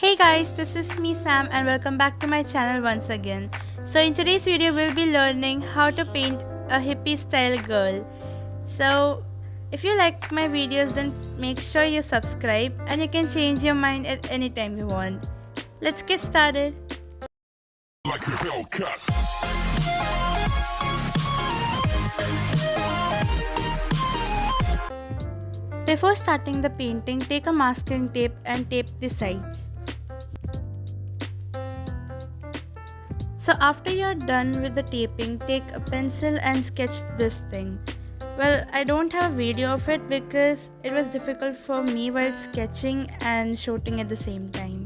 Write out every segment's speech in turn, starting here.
Hey guys, this is me Sam and welcome back to my channel once again. So in today's video we'll be learning how to paint a hippie style girl. So if you liked my videos then make sure you subscribe and you can change your mind at any time you want. Let's get started. Like a bell cut. Before starting the painting, take a masking tape and tape the sides. So after you're done with the taping, take a pencil and sketch this thing. Well, I don't have a video of it because it was difficult for me while sketching and shooting at the same time.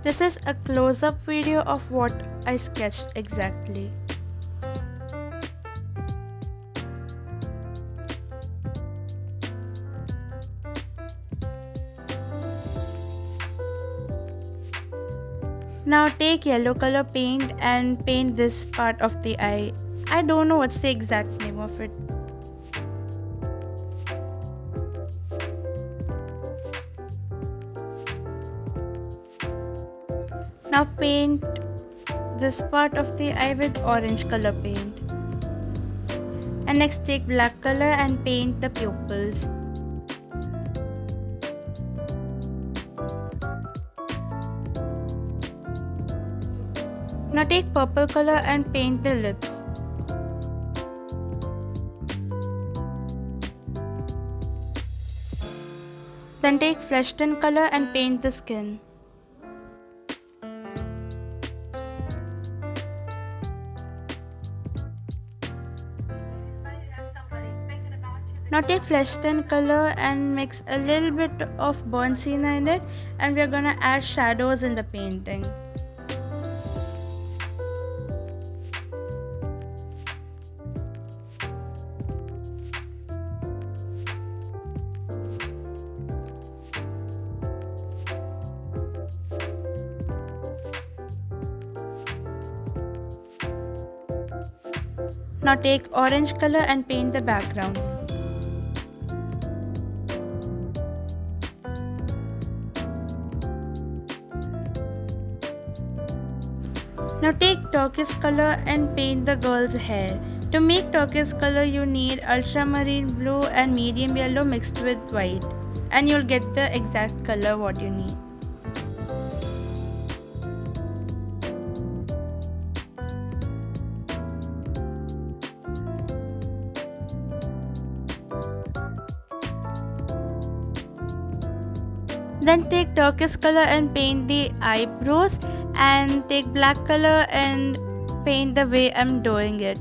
This is a close-up video of what I sketched exactly. Now take yellow color paint and paint this part of the eye. I don't know what's the exact name of it. Now paint this part of the eye with orange color paint. And next take black color and paint the pupils. Now take purple color and paint the lips. Then take flesh tone color and paint the skin. Now take flesh tone color and mix a little bit of burnt sienna in it, and we are gonna add shadows in the painting. Now take orange color and paint the background. Now take turquoise color and paint the girl's hair. To make turquoise color you need ultramarine blue and medium yellow mixed with white, and you'll get the exact color what you need. Then take turquoise color and paint the eyebrows, and take black color and paint the way I'm doing it.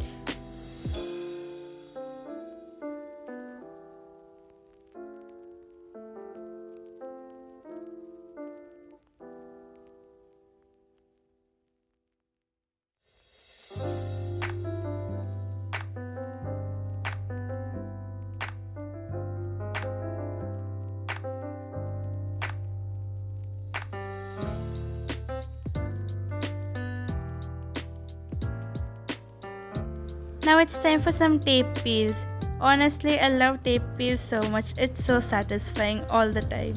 Now it's time for some tape peels. Honestly, I love tape peels so much. It's so satisfying all the time.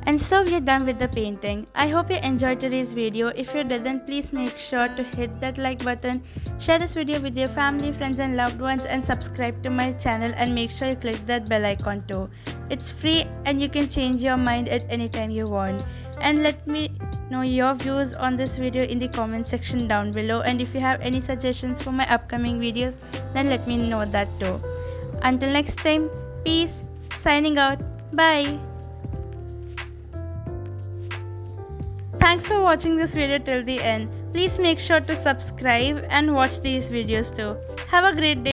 And so we're done with the painting. I hope you enjoyed today's video. If you did, then please make sure to hit that like button, share this video with your family, friends and loved ones, and subscribe to my channel, and make sure you click that bell icon too. It's free and you can change your mind at any time you want. And let me know your views on this video in the comment section down below, and if you have any suggestions for my upcoming videos then let me know that too. Until next time, peace, signing out, bye. Thanks for watching this video till the end. Please make sure to subscribe and watch these videos too. Have a great day.